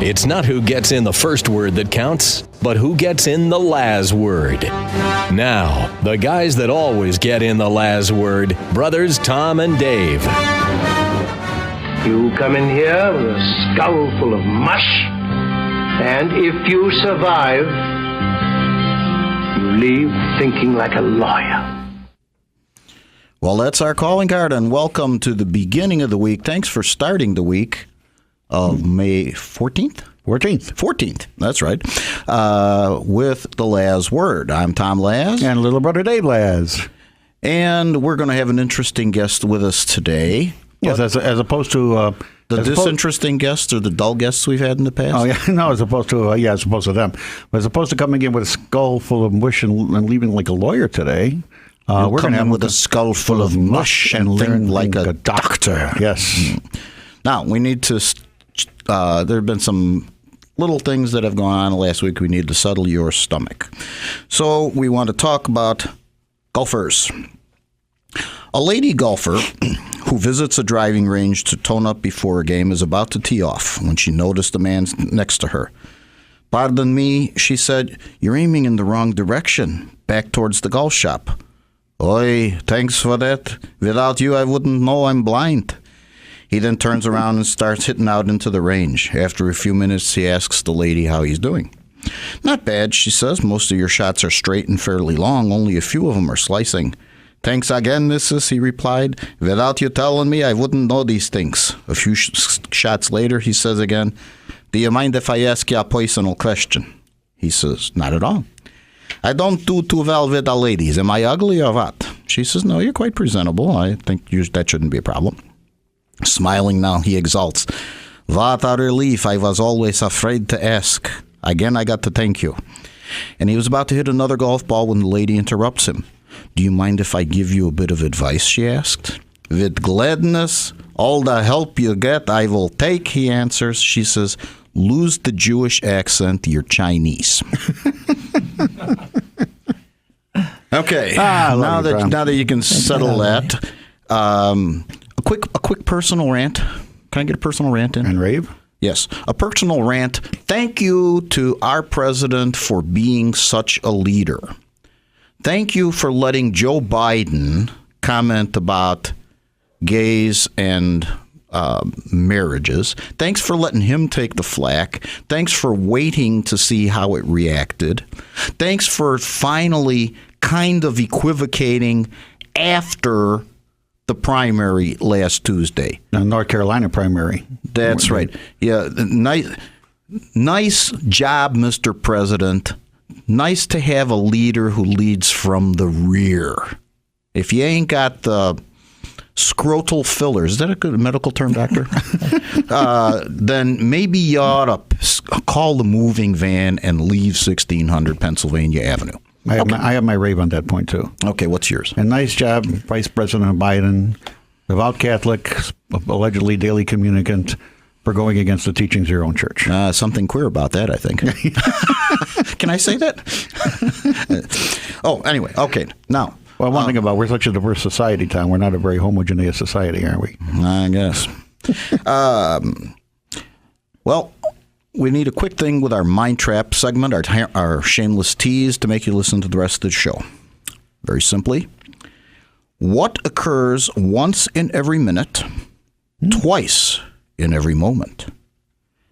It's not who gets in the first word that counts, but who gets in the last word. Now, the guys that always get in the last word, brothers Tom and Dave. You come in here with a skull full of mush, and if you survive, you leave thinking like a lawyer. Well, that's our calling card, and welcome to the beginning of the week. Thanks for starting the week of May 14th? 14th, that's right, with the Laz Word. I'm Tom Laz. And little brother Dave Laz. And we're going to have an interesting guest with us today. Yes, as opposed to... the disinteresting guests or the dull guests we've had in the past? Oh, yeah, no, as opposed to them. But as opposed to coming in with a skull full of mush and leaving like a lawyer today... we're going to have with a skull full of mush and think like a doctor. Yes. Now, we need to... there have been some little things that have gone on last week. We need to settle your stomach. So we want to talk about golfers. A lady golfer who visits a driving range to tone up before a game is about to tee off when she noticed the man next to her. "Pardon me," she said, "you're aiming in the wrong direction, back towards the golf shop." "Oi, thanks for that. Without you, I wouldn't know I'm blind." He then turns around and starts hitting out into the range. After a few minutes, he asks the lady how he's doing. "Not bad," she says. "Most of your shots are straight and fairly long. Only a few of them are slicing." "Thanks again, missus," he replied. "Without you telling me, I wouldn't know these things." A few shots later, he says again, "Do you mind if I ask you a personal question?" He says, "Not at all." "I don't do too well with the ladies. Am I ugly or what?" She says, "No, you're quite presentable. I think that shouldn't be a problem." Smiling now, he exults. "What a relief. I was always afraid to ask. Again, I got to thank you." And he was about to hit another golf ball when the lady interrupts him. "Do you mind if I give you a bit of advice?" she asked. "With gladness. All the help you get, I will take," he answers. She says, "Lose the Jewish accent. You're Chinese." Okay. Now that you can settle that, a quick personal rant. Can I get a personal rant in? And rave? Yes, a personal rant. Thank you to our president for being such a leader. Thank you for letting Joe Biden comment about gays and marriages. Thanks for letting him take the flack. Thanks for waiting to see how it reacted. Thanks for finally kind of equivocating after the primary last Tuesday. The North Carolina primary. That's right. Yeah, nice job, Mr. President. Nice to have a leader who leads from the rear. If you ain't got the scrotal fillers, is that a good medical term, doctor? Then maybe you ought to call the moving van and leave 1600 Pennsylvania Avenue. I have my rave on that point, too. Okay, what's yours? And nice job, Vice President Biden, devout Catholic, allegedly daily communicant, for going against the teachings of your own church. Something queer about that, I think. Can I say that? Anyway, okay. Now. Well, one thing about we're such a diverse society, Tom. We're not a very homogeneous society, are we? I guess. Well, we need a quick thing with our Mind Trap segment, our shameless tease to make you listen to the rest of the show. Very simply, what occurs once in every minute, twice in every moment,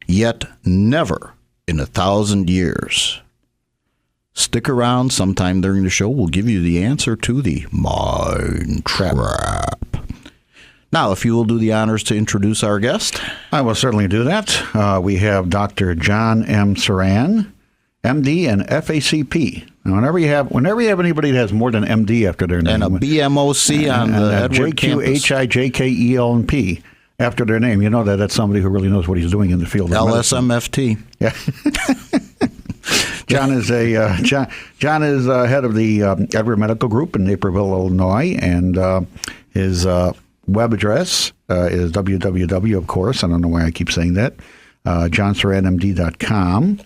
yet never in 1,000 years? Stick around. Sometime during the show, we'll give you the answer to the Mind Trap. Now, if you will do the honors to introduce our guest. I will certainly do that. We have Dr. John M. Suran, MD and FACP. Now, whenever you have anybody that has more than MD after their name. And a BMOC on the Edward campus. JQHIJKELNP after their name, you know that's somebody who really knows what he's doing in the field of LSMFT. Yeah. John is head of the Edward Medical Group in Naperville, Illinois, and his web address is www, of course, I don't know why I keep saying that, johnsuranmd.com.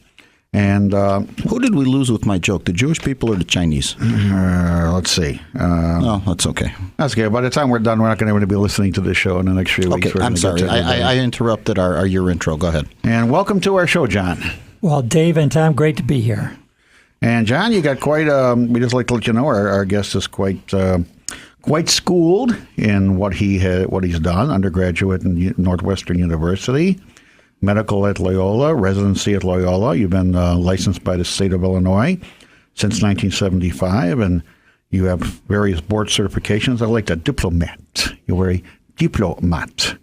And Who did we lose with my joke? The Jewish people or the Chinese? let's see. No, that's okay. That's okay. By the time we're done, we're not going to be listening to this show in the next few weeks. Okay, We're I'm gonna get sorry. to everybody. I interrupted your intro. Go ahead. And welcome to our show, John. Well, Dave and Tom, great to be here. And John, you got quite. We just like to let you know our guest is quite schooled in what he's done. Undergraduate in Northwestern University, medical at Loyola, residency at Loyola. You've been licensed by the state of Illinois since 1975, and you have various board certifications. I like that diplomat. You're a diplomat.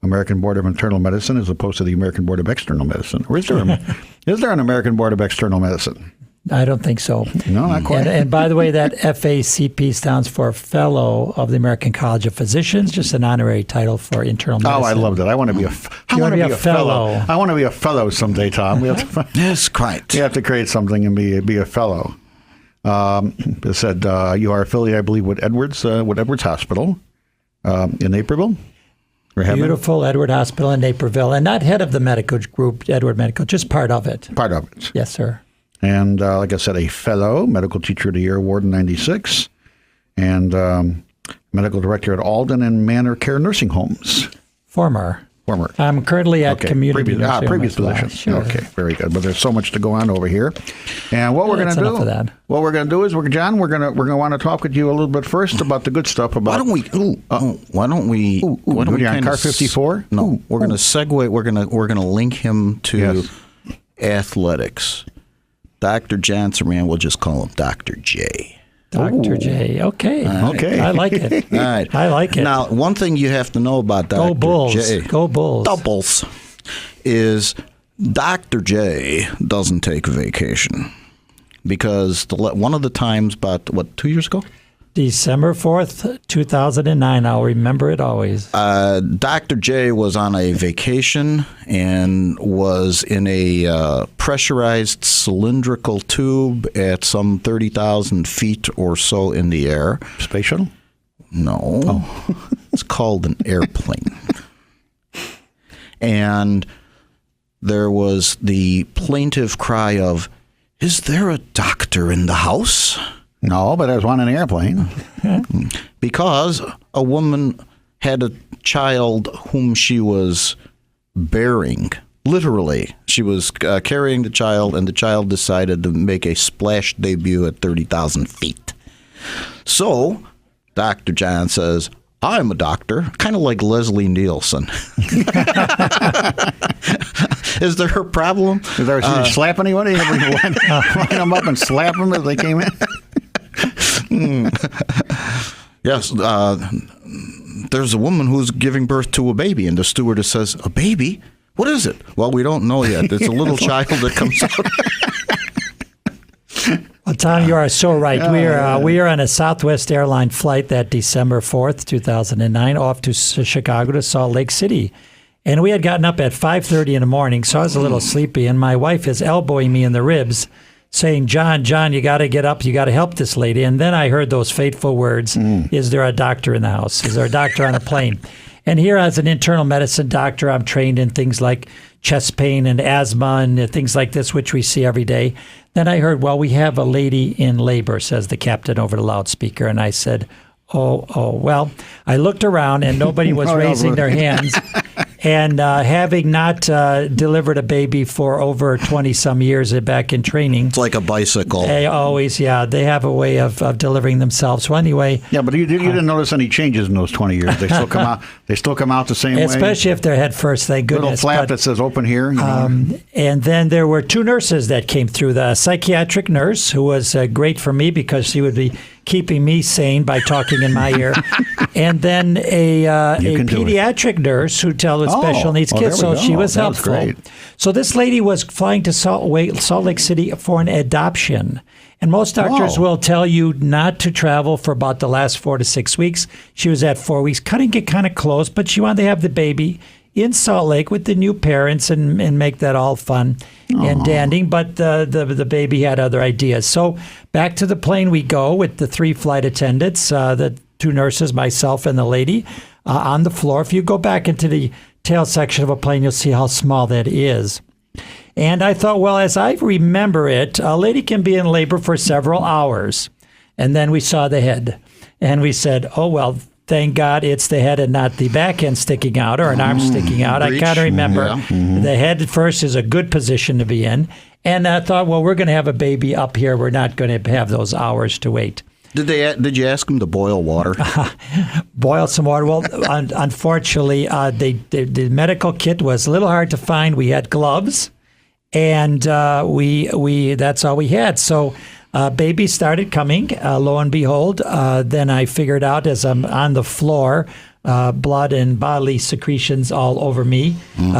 American Board of Internal Medicine as opposed to the American Board of External Medicine. Or is there an American Board of External Medicine? I don't think so. No, not quite. And by the way, that FACP stands for Fellow of the American College of Physicians, just an honorary title for internal medicine. Oh, I love that. I want to be a fellow. I want to be a fellow someday, Tom. Yes, quite. You have to create something and be a fellow. It said you are affiliated, I believe, with Edwards Hospital in Naperville. Beautiful Edward Hospital in Naperville, and not head of the medical group, Edward Medical, just part of it. Part of it. Yes, sir. And like I said, a fellow, Medical Teacher of the Year Award in 96, and medical director at Alden and Manor Care Nursing Homes. Former. I'm currently at community nursing home previous as well. position. Sure. Okay, very good. But there's so much to go on over here. And what we're going to do? Enough of that. What we're going to do is, John, we're going to want to talk with you a little bit first about the good stuff. About Why don't we you're on car 54? No, we're going to segue. We're going to link him to athletics. Dr. John Suran, we'll just call him Dr. J. Dr. J. Okay. Okay. I like it. All right. I like it. Now, one thing you have to know about Dr. Go Bulls. J. Go Bulls. Doubles. Is Dr. J doesn't take vacation because one of the times about 2 years ago, December 4th, 2009. I'll remember it always. Dr. J was on a vacation and was in a pressurized cylindrical tube at some 30,000 feet or so in the air. Space shuttle? No. Oh. It's called an airplane. And there was the plaintive cry of, "Is there a doctor in the house?" No, but there's one in an airplane. Because a woman had a child whom she was bearing. Literally, she was carrying the child, and the child decided to make a splash debut at 30,000 feet. So, Dr. John says, "I'm a doctor," kind of like Leslie Nielsen. Is there a problem? Did you slap anyone? Line them up and slap them as they came in? Yes, there's a woman who's giving birth to a baby, and the stewardess says, "A baby? What is it?" "Well, we don't know yet. It's a little child that comes out." Well, Tom, you are so right. We are on a Southwest airline flight that December 4th, 2009, off to Chicago to Salt Lake City. And we had gotten up at 5:30 in the morning, so I was a little sleepy, and my wife is elbowing me in the ribs, saying, John, you got to get up. You got to help this lady. And then I heard those fateful words, "Is there a doctor in the house? Is there a doctor on a plane?" And here as an internal medicine doctor, I'm trained in things like chest pain and asthma and things like this, which we see every day. Then I heard, "Well, we have a lady in labor," says the captain over the loudspeaker. And I said, Oh, well, I looked around and nobody was raising their hands. And having not delivered a baby for over 20-some years back in training. It's like a bicycle. They always, they have a way of delivering themselves. Well, anyway. Yeah, but you didn't notice any changes in those 20 years. They still come out. They still come out the same way. Especially if they're head first, thank goodness. Little flap that says "open here." And then there were two nurses that came through. The psychiatric nurse, who was great for me because she would be keeping me sane by talking in my ear, and then a pediatric nurse who dealt with special needs kids. So she was helpful. Great. So this lady was flying to Salt Lake City for an adoption. And most doctors will tell you not to travel for about the last 4 to 6 weeks. She was at 4 weeks, cutting it kind of close, but she wanted to have the baby in Salt Lake with the new parents and make that all fun and dandy. But the baby had other ideas. So back to the plane we go with the 3 flight attendants, the 2 nurses, myself, and the lady on the floor. If you go back into the tail section of a plane, you'll see how small that is. And I thought, well, as I remember it, a lady can be in labor for several hours. And then we saw the head. And we said, oh, well, thank God it's the head and not the back end sticking out or an arm sticking out. Breech. I kind of remember Yeah. the head first is a good position to be in. And I thought, well, we're going to have a baby up here. We're not going to have those hours to wait. Did you ask them to boil water? Boil some water. Well, unfortunately, the medical kit was a little hard to find. We had gloves, and we that's all we had. So baby started coming. Lo and behold, then I figured out as I'm on the floor, blood and bodily secretions all over me.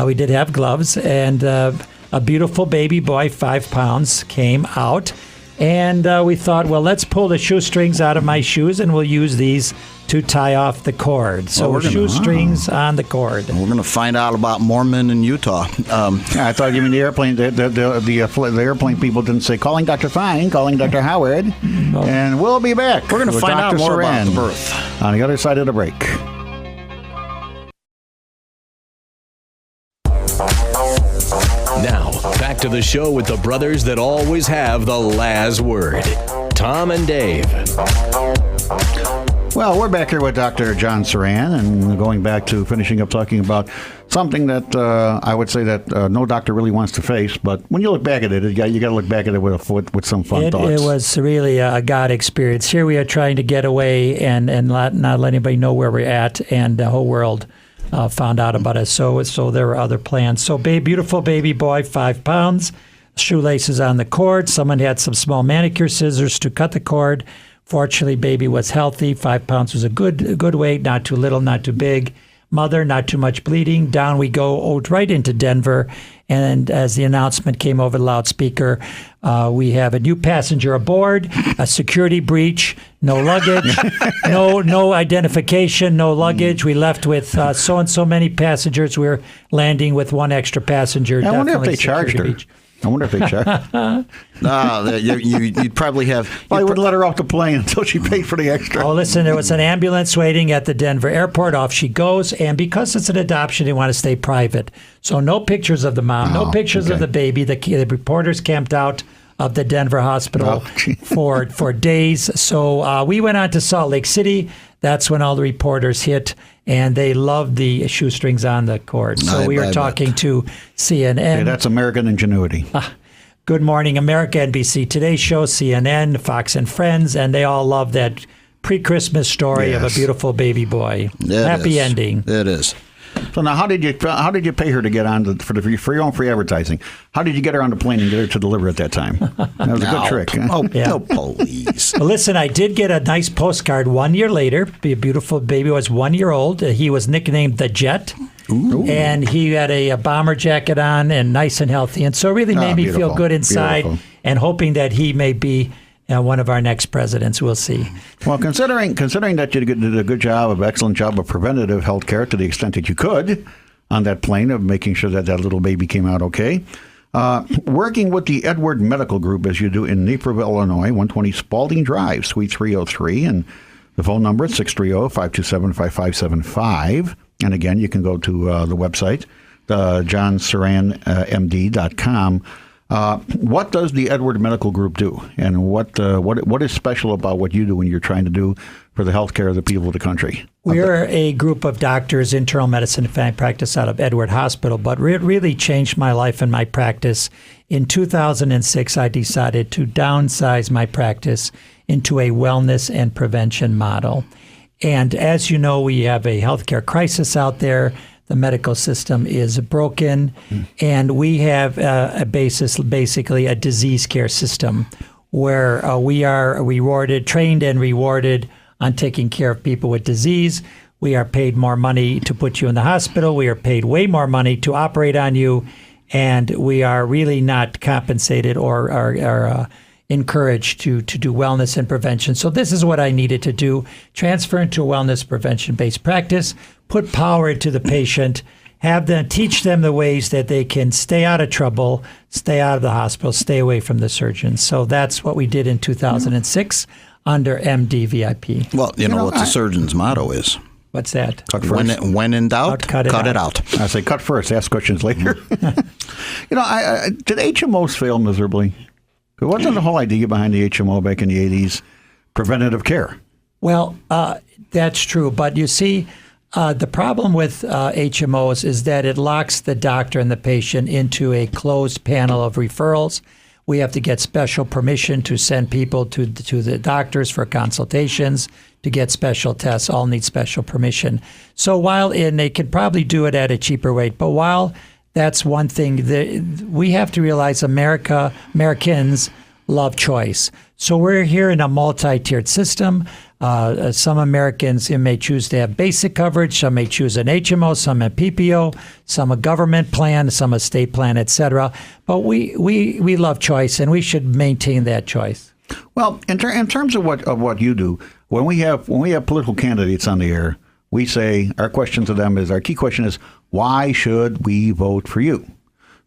We did have gloves, and a beautiful baby boy, 5 pounds, came out. And we thought, well, let's pull the shoestrings out of my shoes, and we'll use these to tie off the cord. So shoestrings on the cord. We're going to find out about Mormon in Utah. I thought you mean the airplane. The airplane people didn't say calling Dr. Fine, calling Dr. No. Howard, and we'll be back. We're going to with find out Dr. more Suran about the birth. on the other side of the break. Now, back to the show with the brothers that always have the last word, Tom and Dave. Well, we're back here with Dr. John Suran, and going back to finishing up talking about something that I would say that no doctor really wants to face. But when you look back at it, you got to look back at it with some fun thoughts. It was really a God experience. Here we are trying to get away and not let anybody know where we're at, and the whole world found out about us. So there were other plans. So beautiful baby boy, 5 pounds, shoelaces on the cord. Someone had some small manicure scissors to cut the cord. Fortunately, baby was healthy. 5 pounds was a good weight, not too little, not too big. Mother, not too much bleeding. Down we go, right into Denver. And as the announcement came over the loudspeaker, we have a new passenger aboard, a security breach, no luggage, no identification, no luggage. We left with so and so many passengers. We're landing with one extra passenger. I wonder if Definitely they charged her. breach. I wonder if they charged. You'd probably have. Well, I wouldn't let her off the plane until she paid for the extra. Oh, listen, there was an ambulance waiting at the Denver airport. Off she goes. And because it's an adoption, they want to stay private. So no pictures of the mom, no pictures of the baby. The reporters camped out of the Denver hospital for days. So we went on to Salt Lake City. That's when all the reporters hit, and they loved the shoestrings on the cord. So we were talking to CNN. Yeah, that's American ingenuity. Good Morning America, NBC Today Show, CNN, Fox and Friends, and they all love that pre-Christmas story of a beautiful baby boy. Happy ending. It is. So now, how did you pay her to get on for your own free advertising? How did you get her on the plane and get her to deliver at that time? That was a good trick. Huh? No police. Well, listen, I did get a nice postcard 1 year later. The beautiful baby was 1 year old. He was nicknamed the Jet. Ooh. And he had a bomber jacket on and nice and healthy. And so it really made me feel good inside and hoping that he may be one of our next presidents. We'll see. Well, considering that you did a excellent job of preventative health care to the extent that you could on that plane of making sure that little baby came out okay, working with the Edward Medical Group as you do in Naperville, Illinois, 120 Spalding Drive, Suite 303, and the phone number is 630-527-5575. And again, you can go to the website, johnsuranmd.com. What does the Edward Medical Group do, and what is special about what you do when you're trying to do for the health care of the people of the country? We're a group of doctors, internal medicine and family practice out of Edward Hospital, but it really changed my life and my practice. In 2006, I decided to downsize my practice into a wellness and prevention model. And as you know, we have a healthcare crisis out there. The medical system is broken, and we have basically a disease care system where we are trained and rewarded on taking care of people with disease. We are paid more money to put you in the hospital. We are paid way more money to operate on you, and we are really not compensated or encouraged to do wellness and prevention. So this is what I needed to do: transfer into a wellness prevention-based practice, put power into the patient, teach them the ways that they can stay out of trouble, stay out of the hospital, stay away from the surgeons. So that's what we did in 2006 under MD VIP. Well, you know what the surgeon's motto is. What's that? Cut first. When in doubt, Cut it out. I say cut first, ask questions later. Did HMOs fail miserably? Wasn't the whole idea behind the HMO back in the 80s preventative care? Well, that's true. But you see, the problem with HMOs is that it locks the doctor and the patient into a closed panel of referrals. We have to get special permission to send people to the doctors for consultations, to get special tests. All need special permission. So and they could probably do it at a cheaper rate, but while that's one thing, we have to realize Americans love choice. So we're here in a multi-tiered system. Some Americans may choose to have basic coverage, some may choose an HMO, some a PPO, some a government plan, some a state plan, etc. But we love choice, and we should maintain that choice. Well, in terms of what you do, when we have political candidates on the air, we say our question to them is, our key question is, why should we vote for you?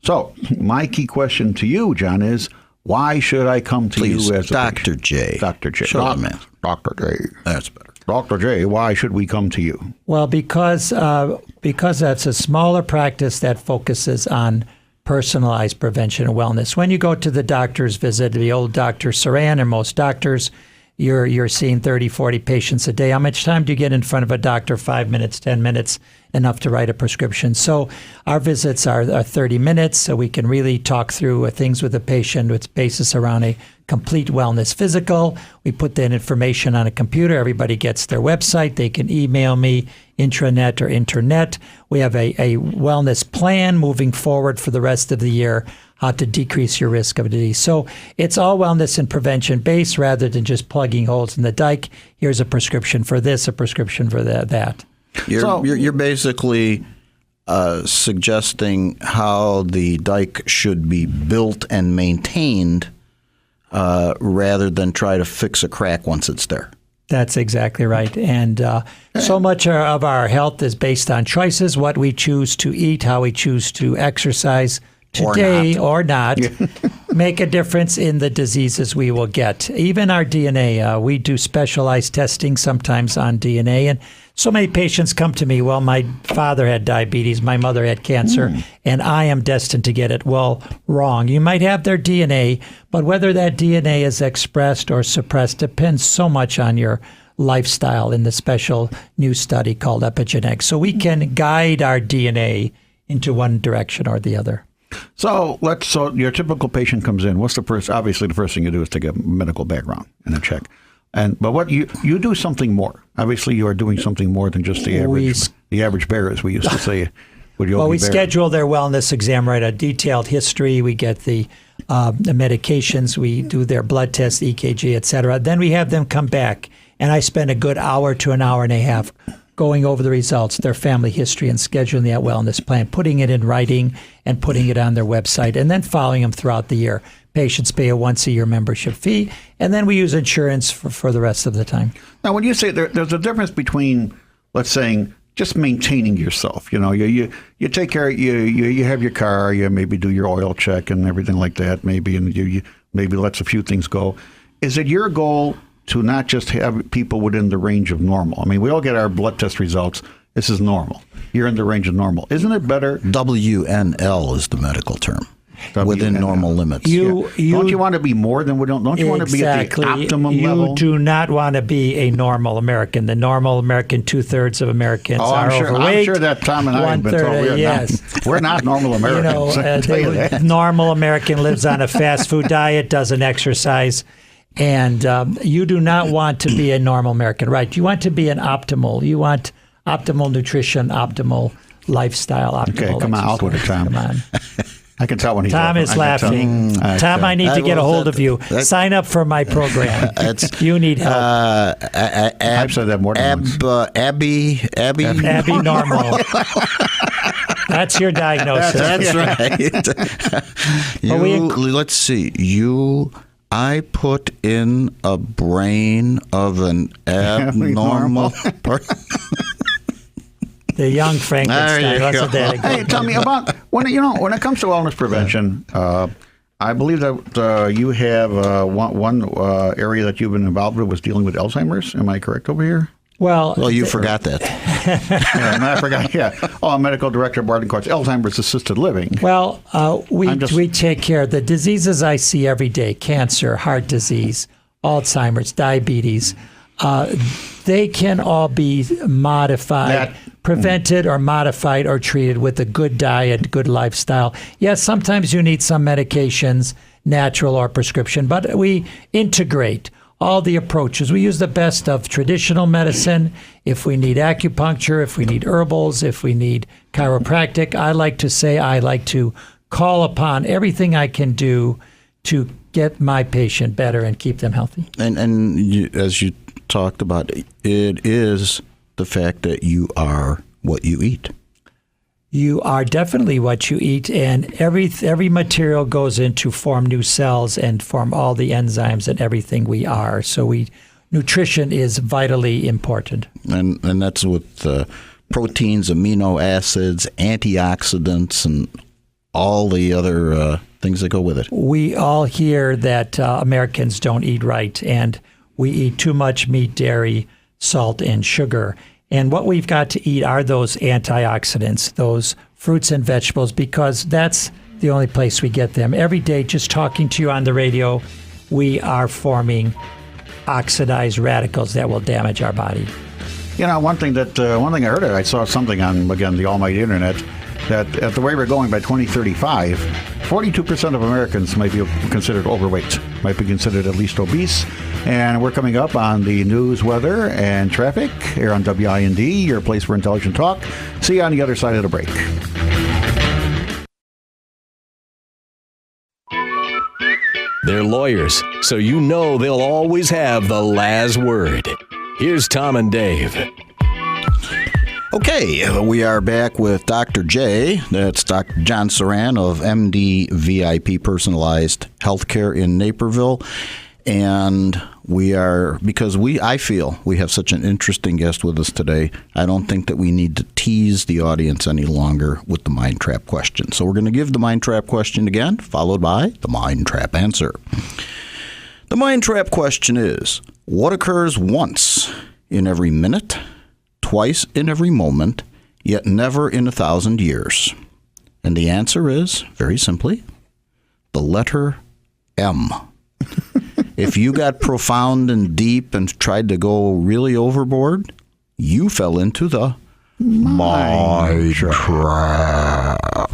So my key question to you, John, is, why should I come to Please, you as a Dr. J? Dr. J. Dr. J. That's better. Dr. J, why should we come to you? Well, because that's a smaller practice that focuses on personalized prevention and wellness. When you go to the doctor's visit, the old Dr. Suran and most doctors, you're seeing 30, 40 patients a day. How much time do you get in front of a doctor? 5 minutes, 10 minutes, enough to write a prescription. So our visits are 30 minutes, so we can really talk through things with the patient with basis around a complete wellness physical. We put that information on a computer. Everybody gets their website. They can email me intranet or internet. We have a wellness plan moving forward for the rest of the year, how to decrease your risk of disease. So it's all wellness and prevention based rather than just plugging holes in the dike. Here's a prescription for this, a prescription for that. You're basically suggesting how the dike should be built and maintained rather than try to fix a crack once it's there. That's exactly right. And so much of our health is based on choices, what we choose to eat, how we choose to exercise today or not, make a difference in the diseases we will get. Even our DNA, we do specialized testing sometimes on DNA. And so many patients come to me, well, my father had diabetes, my mother had cancer, and I am destined to get it. Well, wrong. You might have their DNA, but whether that DNA is expressed or suppressed depends so much on your lifestyle in the special new study called epigenetics. So we can guide our DNA into one direction or the other. So your typical patient comes in. Obviously the first thing you do is take a medical background and a check. But what you do something more. Obviously, you are doing something more than just the average bear, as we used to say. We schedule their wellness exam, write a detailed history. We get the medications. We do their blood tests, EKG, et cetera. Then we have them come back, and I spend a good hour to an hour and a half going over the results, their family history, and scheduling that wellness plan, putting it in writing and putting it on their website, and then following them throughout the year. Patients pay a once-a-year membership fee, and then we use insurance for the rest of the time. Now, when you say there's a difference between, let's say, just maintaining yourself. You take care. You have your car. You maybe do your oil check and everything like that. Maybe and you maybe lets a few things go. Is it your goal to not just have people within the range of normal? I mean, we all get our blood test results. This is normal. You're in the range of normal. Isn't it better? WNL is the medical term. Within normal limits. Don't you want to be more than don't you want to be at the optimum level? You do not want to be a normal American. The normal American, 2/3 of Americans are overweight. I'm sure that Tom and I have been told we're not normal Americans. The normal American lives on a fast food diet, doesn't exercise, and you do not want to be a normal American, right? You want to be an optimal. You want optimal nutrition, optimal lifestyle, optimal Okay, come on, out with it, Tom. Come on. I can tell when he's Tom is laughing. Tom, I need to get a hold of you. Sign up for my program. You need help. I've said that more than once. Abby normal. That's your diagnosis. That's right. Let's see. I put in a brain of an abnormal person. The young Frankenstein. Hey, tell me about when it comes to wellness prevention. I believe that you have one area that you've been involved with was dealing with Alzheimer's. Am I correct over here? Well, you forgot that. I forgot. Yeah. Oh, I'm medical director of Barton Courts, Alzheimer's assisted living. Well, we take care of the diseases I see every day: cancer, heart disease, Alzheimer's, diabetes. They can all be modified, prevented or modified or treated with a good diet, good lifestyle. Yes, sometimes you need some medications, natural or prescription, but we integrate all the approaches. We use the best of traditional medicine. If we need acupuncture, if we need herbals, if we need chiropractic, I like to call upon everything I can do to get my patient better and keep them healthy. And as you talked about, it is the fact that you are what you eat. You are definitely what you eat, and every material goes in to form new cells and form all the enzymes and everything we are. So nutrition is vitally important. And that's with proteins, amino acids, antioxidants, and all the other things that go with it. We all hear that Americans don't eat right, and we eat too much meat, dairy, salt, and sugar. And what we've got to eat are those antioxidants, those fruits and vegetables, because that's the only place we get them. Every day, just talking to you on the radio, we are forming oxidized radicals that will damage our body. You know, one thing I heard, I saw something on, again, the almighty internet, that at the way we're going by 2035, 42% of Americans might be considered overweight, might be considered at least obese. And we're coming up on the news, weather, and traffic here on WIND, your place for intelligent talk. See you on the other side of the break. They're lawyers, so you know they'll always have the last word. Here's Tom and Dave. Okay, we are back with Dr. J. That's Dr. John Suran of MD VIP Personalized Healthcare in Naperville. And I feel we have such an interesting guest with us today, I don't think that we need to tease the audience any longer with the mind trap question. So we're going to give the mind trap question again, followed by the mind trap answer. The mind trap question is, what occurs once in every minute, twice in every moment, yet never in 1,000 years? And the answer is, very simply, the letter M. If you got profound and deep and tried to go really overboard, you fell into the mind trap.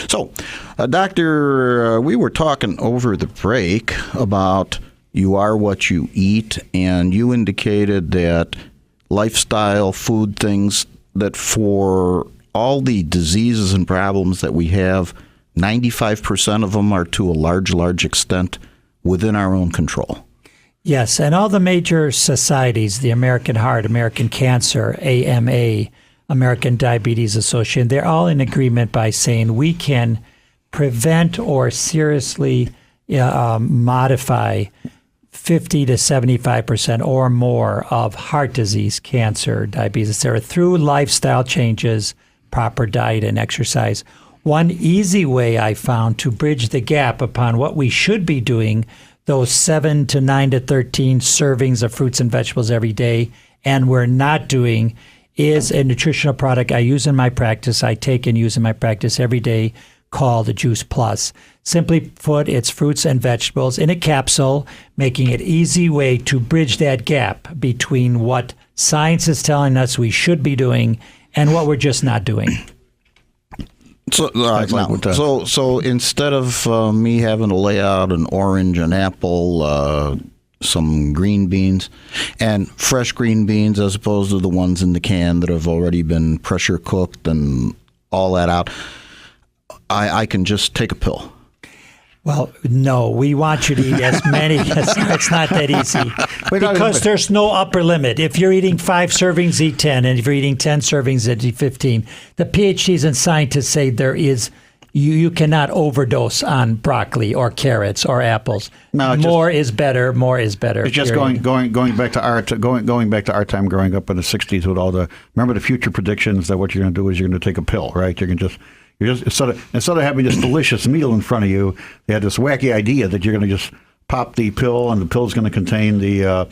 So, Doctor, we were talking over the break about you are what you eat, and you indicated that lifestyle, food things, that for all the diseases and problems that we have, 95% of them are to a large extent within our own control. Yes, and all the major societies, the American Heart, American Cancer, AMA, American Diabetes Association, they're all in agreement by saying we can prevent or seriously modify 50 to 75% or more of heart disease, cancer, diabetes, etc., through lifestyle changes, proper diet, and exercise. One easy way I found to bridge the gap upon what we should be doing, those 7 to 9 to 13 servings of fruits and vegetables every day, and we're not doing, is a nutritional product I use in my practice, I take and use in my practice every day, called Juice Plus. Simply put, it's fruits and vegetables in a capsule, making it an easy way to bridge that gap between what science is telling us we should be doing and what we're just not doing. So instead of me having to lay out an orange, an apple, some green beans, and fresh green beans as opposed to the ones in the can that have already been pressure cooked and all that out, I can just take a pill. Well, no, we want you to eat as many as it's not that easy because there's no upper limit. If you're eating 5 servings, eat 10, and if you're eating 10 servings, eat 15. The PhDs and scientists say there is you cannot overdose on broccoli or carrots or apples. No, more is better. More is better. It's just going back to our time growing up in the 60s with all the remember the future predictions that what you're going to do is you're going to take a pill, right? You're just instead of having this delicious meal in front of you, they had this wacky idea that you're going to just pop the pill, and the pill's going to contain the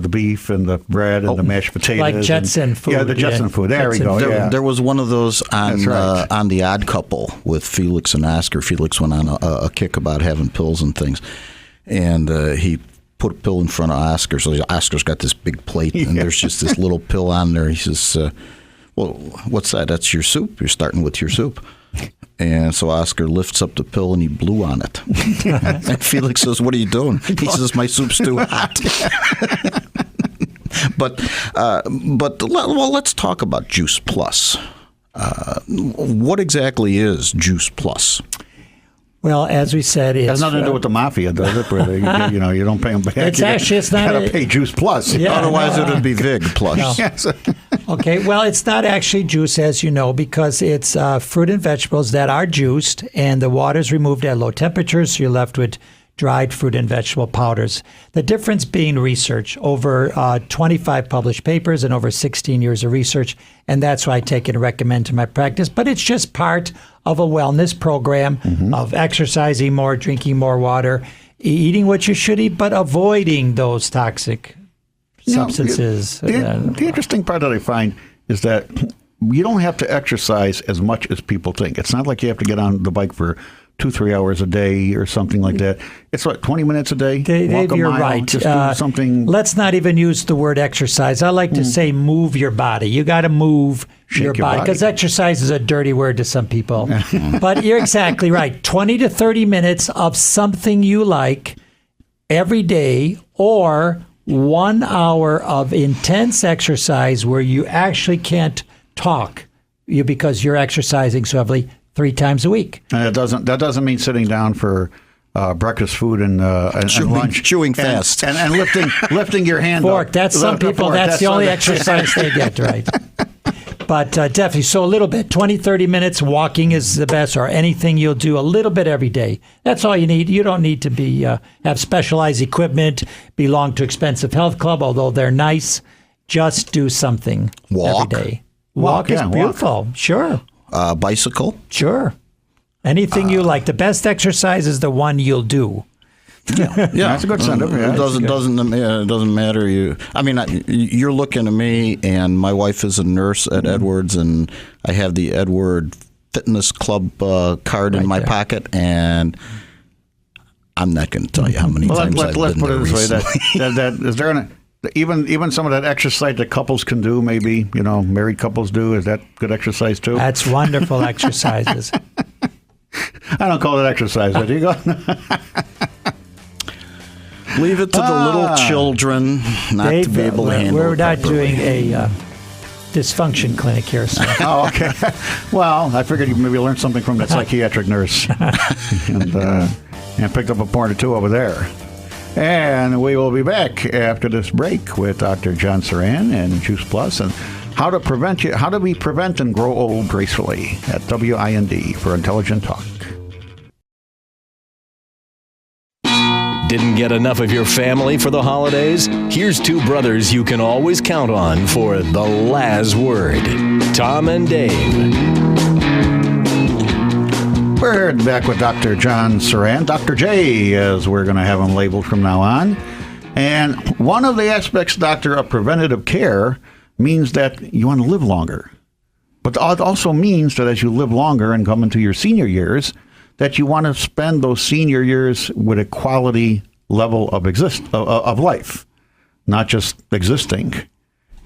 the beef and the bread and the mashed potatoes. Like Jetson food. Yeah, the Jetson food. There we go. There was one of those on That's right. on The Odd Couple with Felix and Oscar. Felix went on a kick about having pills and things, and he put a pill in front of Oscar. So Oscar's got this big plate, and there's just this little pill on there. He says, well, what's that? That's your soup. You're starting with your soup. And so Oscar lifts up the pill and he blew on it. And Felix says, what are you doing? He says, my soup's too hot. But let's talk about Juice Plus. What exactly is Juice Plus? Well, as we said, it's It has nothing to do with the mafia, does it? Where you don't pay them back. It's not. You got to pay Juice Plus. Yeah, Otherwise, it would be Vig Plus. No. Yes. Okay, well, it's not actually juice, as you know, because it's fruit and vegetables that are juiced, and the water's removed at low temperatures, so you're left with dried fruit and vegetable powders. The difference being research, over 25 published papers and over 16 years of research, and that's what I take and recommend to my practice. But it's just part of a wellness program of exercising more, drinking more water, eating what you should eat, but avoiding those toxic substances. The interesting part that I find is that you don't have to exercise as much as people think. It's not like you have to get on the bike for 2-3 hours a day or something like that. It's what, 20 minutes a day? Dave, Walk a you're mile, right. Just do something. Let's not even use the word exercise. I like to say move your body. You got to move your body because exercise is a dirty word to some people. But you're exactly right. 20 to 30 minutes of something you like every day, or 1 hour of intense exercise where you actually can't talk because you're exercising so heavily 3 times a week. And that doesn't mean sitting down for breakfast food and lunch, chewing fast, and lifting your hand fork. up. That's some people. That's the only exercise they get, right? But definitely, so a little bit, 20, 30 minutes walking is the best, or anything you'll do a little bit every day. That's all you need. You don't need to be have specialized equipment, belong to expensive health club, although they're nice. Just do something Walk. every day. Walk is beautiful. Sure. Bicycle? Sure. Anything you like. The best exercise is the one you'll do. Yeah, that's a good sentiment. It doesn't matter. You're looking at me, and my wife is a nurse at Edwards, and I have the Edward Fitness Club card in my pocket, and I'm not going to tell you how many times I've been there recently. That is there even some of that exercise that couples can do, maybe married couples do. Is that good exercise too? That's wonderful exercises. I don't call it exercise. Do you go? Leave it to the little children not Dave, to be able to handle it. We're not properly. doing a dysfunction clinic here, so. Oh, okay. Well, I figured you maybe learned something from that psychiatric nurse and picked up a point or two over there. And we will be back after this break with Dr. John Suran and Juice Plus and how do we prevent and grow old gracefully at WIND for Intelligent Talk. Didn't get enough of your family for the holidays? Here's 2 brothers you can always count on for the last word. Tom and Dave. We're back with Dr. John Suran, Dr. J, as we're going to have him labeled from now on. And one of the aspects, Doctor, of preventative care means that you want to live longer. But it also means that as you live longer and come into your senior years, that you want to spend those senior years with a quality level of life, not just existing.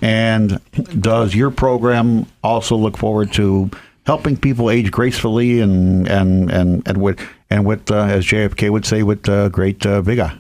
And does your program also look forward to helping people age gracefully and with as JFK would say, with great vigor?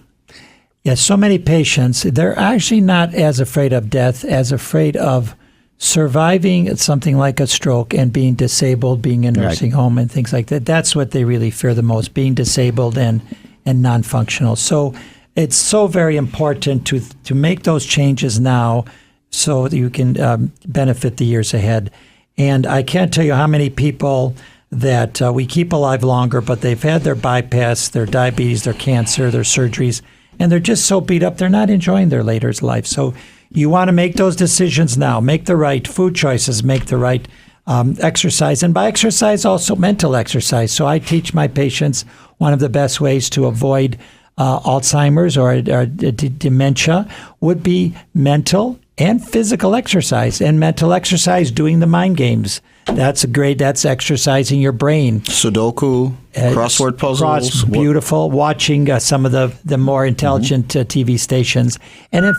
Yes, so many patients, they're actually not as afraid of death as afraid of surviving something like a stroke and being disabled, being in a nursing home and things like that. That's what they really fear the most, being disabled and non-functional. So it's so very important to make those changes now so that you can benefit the years ahead. And I can't tell you how many people that we keep alive longer, but they've had their bypass, their diabetes, their cancer, their surgeries, and they're just so beat up, they're not enjoying their later life. So you want to make those decisions now. Make the right food choices, make the right exercise. And by exercise, also mental exercise. So I teach my patients one of the best ways to avoid Alzheimer's or dementia would be mental and physical exercise. And mental exercise, doing the mind games. That's exercising your brain. Sudoku, crossword puzzles. Beautiful. Watching some of the more intelligent TV stations. And then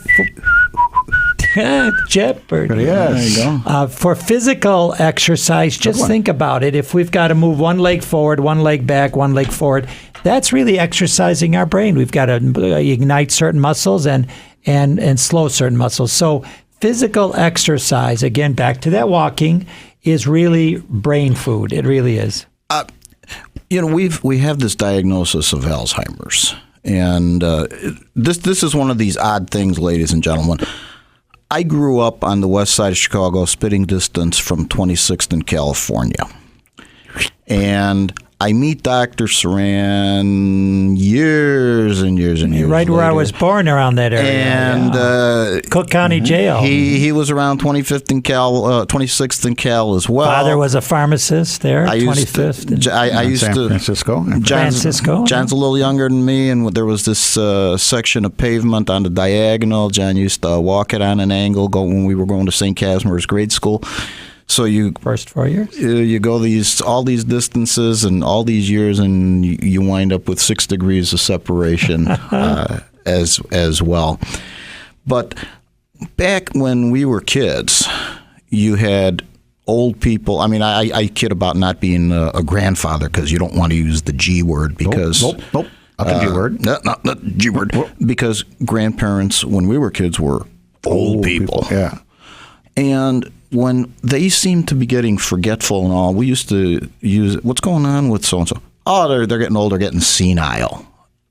Jeopardy. Yes. There you go. For physical exercise, just think about it. If we've got to move one leg forward, one leg back, one leg forward, that's really exercising our brain. We've got to ignite certain muscles and slow certain muscles. So physical exercise, again, back to that walking, is really brain food. It really is. We have this diagnosis of Alzheimer's, and this is one of these odd things, ladies and gentlemen. I grew up on the west side of Chicago, spitting distance from 26th in California. And I meet Dr. Suran years and years and years Right where later. I was born, around that area. And Cook County Jail. he was around 25th in Cal, 26th in Cal as well. Father was a pharmacist there, 25th. I used San to. Francisco. John's a little younger than me, and there was this section of pavement on the diagonal. John used to walk it on an angle when we were going to St. Casimir's grade school. So you first 4 years, you go all these distances and all these years, and you wind up with 6 degrees of separation as well. But back when we were kids, you had old people. I mean, I kid about not being a grandfather because you don't want to use the G word because Nope. Not the G word. Not the G word. Because grandparents, when we were kids, were old people. Yeah. And when they seemed to be getting forgetful and all, we used to use, what's going on with so-and-so? Oh, they're getting old, they're getting senile.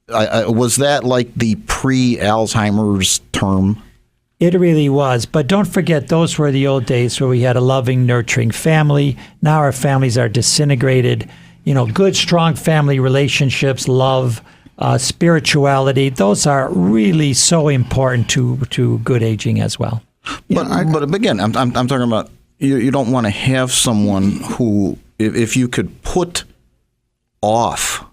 Was that like the pre-Alzheimer's term? It really was. But don't forget, those were the old days where we had a loving, nurturing family. Now our families are disintegrated. Good, strong family relationships, love, spirituality, those are really so important to good aging as well. But again, I'm talking about you don't want to have someone who, if you could put off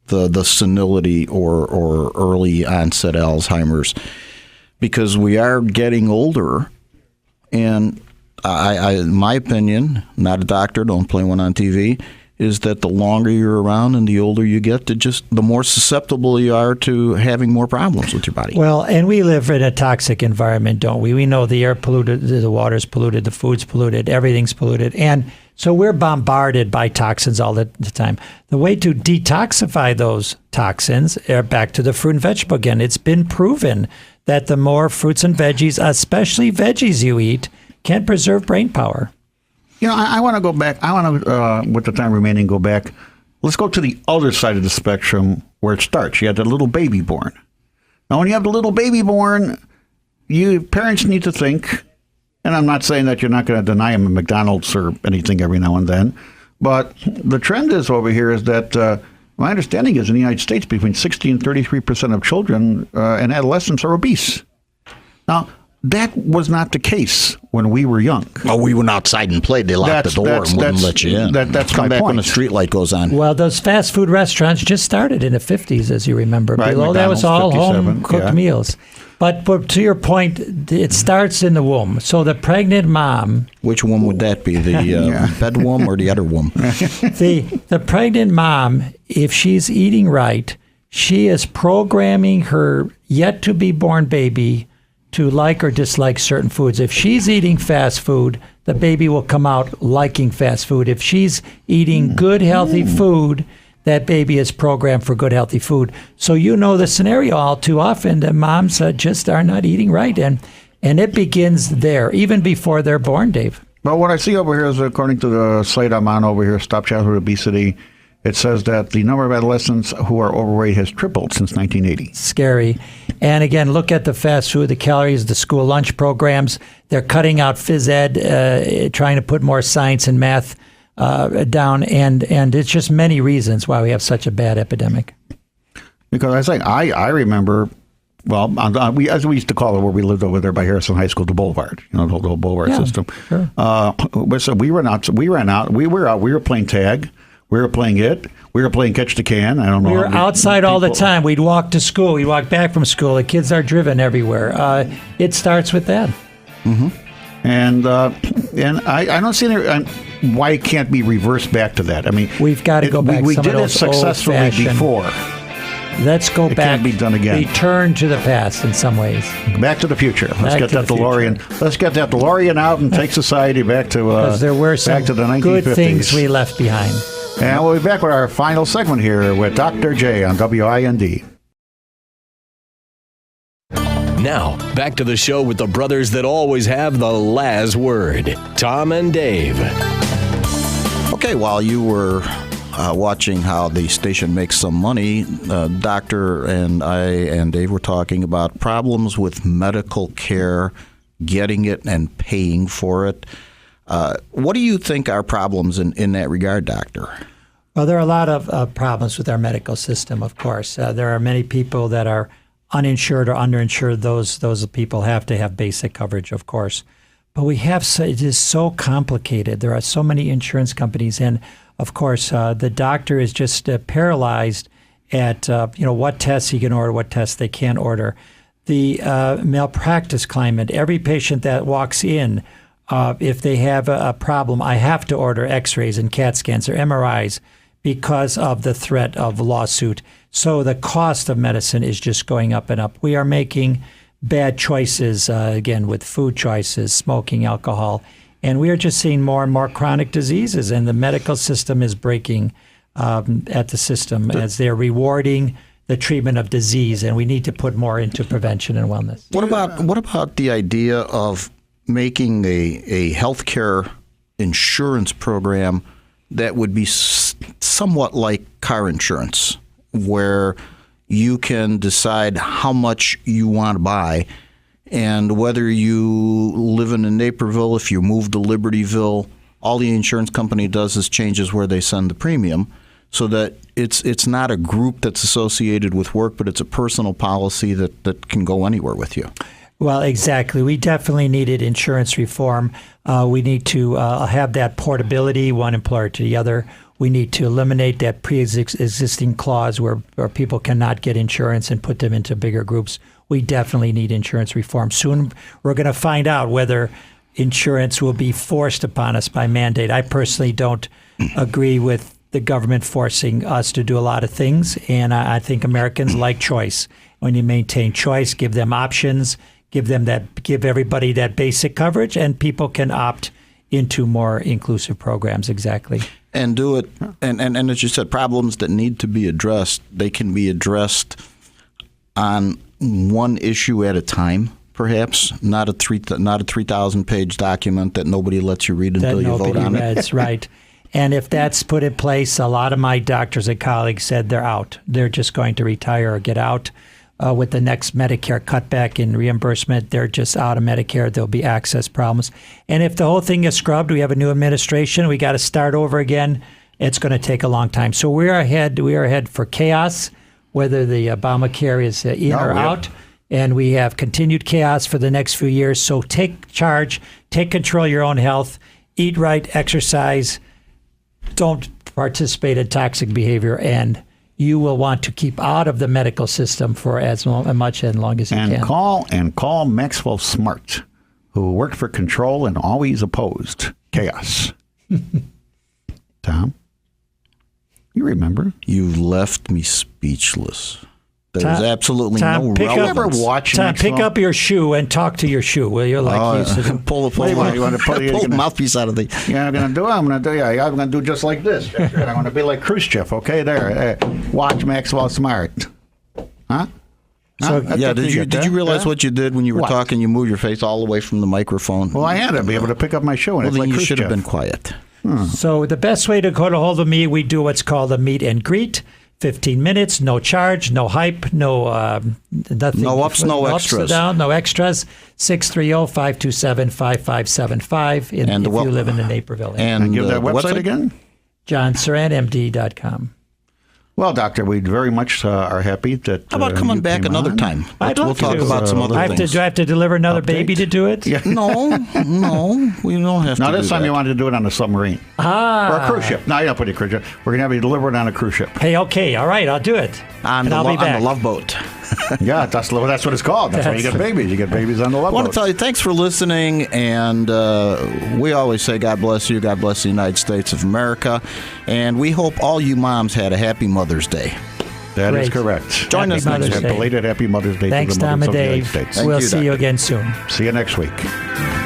the senility or early onset Alzheimer's, because we are getting older, and I in my opinion, not a doctor, don't play one on TV, is that the longer you're around and the older you get, the more susceptible you are to having more problems with your body. Well, and we live in a toxic environment, don't we? We know the air polluted, the water's polluted, the food's polluted, everything's polluted. And so we're bombarded by toxins all the time. The way to detoxify those toxins, back to the fruit and vegetable again, it's been proven that the more fruits and veggies, especially veggies you eat, can preserve brain power. I want to go back. I want to, with the time remaining, go back. Let's go to the other side of the spectrum where it starts. You have the little baby born. Now, when you have the little baby born, parents need to think, and I'm not saying that you're not going to deny them a McDonald's or anything every now and then, but the trend is over here is that my understanding is in the United States, between 60 and 33% of children and adolescents are obese. Now, that was not the case when we were young. Oh, we went outside and played. They locked the door and wouldn't let you in. That's Come my back point. when the street light goes on. Well, those fast food restaurants just started in the 50s, as you remember. Right, Below that was all home-cooked 57, meals. But to your point, it starts in the womb. So the pregnant mom... Which womb would that be? The bed womb or the other womb? The pregnant mom, if she's eating right, she is programming her yet-to-be-born baby to like or dislike certain foods. If she's eating fast food, the baby will come out liking fast food. If she's eating good, healthy food, that baby is programmed for good, healthy food. So the scenario all too often, the moms just are not eating right. And it begins there, even before they're born, Dave. Well, what I see over here is, according to the site I'm on over here, Stop Childhood Obesity, it says that the number of adolescents who are overweight has tripled since 1980. Scary. And again, look at the fast food, the calories, the school lunch programs. They're cutting out phys ed, trying to put more science and math down. And it's just many reasons why we have such a bad epidemic. Because I remember, well, as we used to call it where we lived over there by Harrison High School, the Boulevard, the whole Boulevard system. Sure. So we were out, we were playing tag. We were playing it. We were playing catch the can. I don't know. We were how many outside all the people- time. We'd walk to school. We'd walk back from school. The kids are driven everywhere. It starts with that. And I don't see why it can't be reversed back to that. I mean, We've got to go back. We Some did of it those successfully old-fashioned- before. Let's go It back. can't be done again. Return to the past in some ways. Back to the future. Let's Back get to that the DeLorean. Let's get that DeLorean out and take society back to Because there were some back to the 1950s. good things we left behind. And we'll be back with our final segment here with Dr. J on WIND. Now, back to the show with the brothers that always have the last word, Tom and Dave. Okay, while you were watching how the station makes some money, Doctor and I and Dave were talking about problems with medical care, getting it and paying for it. What do you think are problems in that regard, Doctor? Well, there are a lot of problems with our medical system, of course. There are many people that are uninsured or underinsured. Those people have to have basic coverage, of course. But it is so complicated. There are so many insurance companies, and of course, the doctor is just paralyzed at what tests he can order, what tests they can't order. The malpractice climate. Every patient that walks in, if they have a problem, I have to order X-rays and CAT scans or MRIs because of the threat of lawsuit. So the cost of medicine is just going up and up. We are making bad choices, again, with food choices, smoking, alcohol, and we are just seeing more and more chronic diseases, and the medical system is breaking at the system as they're rewarding the treatment of disease, and we need to put more into prevention and wellness. What about the idea of making a healthcare insurance program that would be somewhat like car insurance, where you can decide how much you want to buy, and whether you live in Naperville, if you move to Libertyville, all the insurance company does is changes where they send the premium, so that it's not a group that's associated with work, but it's a personal policy that can go anywhere with you. Well, exactly. We definitely needed insurance reform. We need to have that portability, one employer to the other. We need to eliminate that pre-existing clause where people cannot get insurance and put them into bigger groups. We definitely need insurance reform. Soon we're going to find out whether insurance will be forced upon us by mandate. I personally don't agree with the government forcing us to do a lot of things, and I think Americans like choice. When you maintain choice, give them options, give everybody that basic coverage, and people can opt into more inclusive programs. Exactly. And do it, and as you said, problems that need to be addressed, they can be addressed on one issue at a time, perhaps, not a 3,000-page document that nobody lets you read until you vote on it. That's right. And if that's put in place, a lot of my doctors and colleagues said they're out. They're just going to retire or get out. With the next Medicare cutback in reimbursement, they're just out of Medicare. There'll be access problems. And if the whole thing is scrubbed, we have a new administration, we got to start over again. It's going to take a long time. So we are ahead for chaos, whether the Obamacare is in or out. And we have continued chaos for the next few years. So take charge, take control of your own health, eat right, exercise, don't participate in toxic behavior, and you will want to keep out of the medical system for as much and long as you can. Call Maxwell Smart, who worked for control and always opposed chaos. Tom, you remember? You left me speechless. There's absolutely no relevance. Tom, pick up your shoe and talk to your shoe, will you? Like you used to do. Pull the mouthpiece out of the... Yeah, I'm going to do just like this. I'm going to be like Khrushchev, okay? There. Watch Maxwell Smart. Huh? So, did you realize what you did when you were talking? You moved your face all the way from the microphone. Well, I had to be able to pick up my shoe. And well, then like you should have Khrushchev. been quiet. So the best way to get a hold of me, we do what's called a meet and greet. 15 minutes, no charge, no hype, no nothing. No ups, no extras. No extras. 630-527-5575 if you live in the Naperville area. And give that website again? JohnSuranMD.com. Well, Doctor, we very much are happy that. How about coming you back came another on. time? I'd We'll love talk to. about some other things. Do I have to deliver another baby to do it? Yeah. No, we don't have Now, to this do time that. you wanted to do it on a submarine. Or a cruise ship. No, you're not putting a cruise ship. We're going to have you delivered on a cruise ship. Hey, okay, all right, I'll do it. on and the, I'll be on back. the Love Boat. Yeah, that's what it's called. That's why you get babies. You get babies on the love I want boat. to tell you, thanks for listening, and we always say God bless you, God bless the United States of America, and we hope all you moms had a happy Mother's Day. That is Great. correct. Join us next Mother's week. Day. Belated Happy Mother's Day Thanks, to the Tom mothers and of the United Dave. States. Thank We'll you, see you Doctor. again soon. See you next week.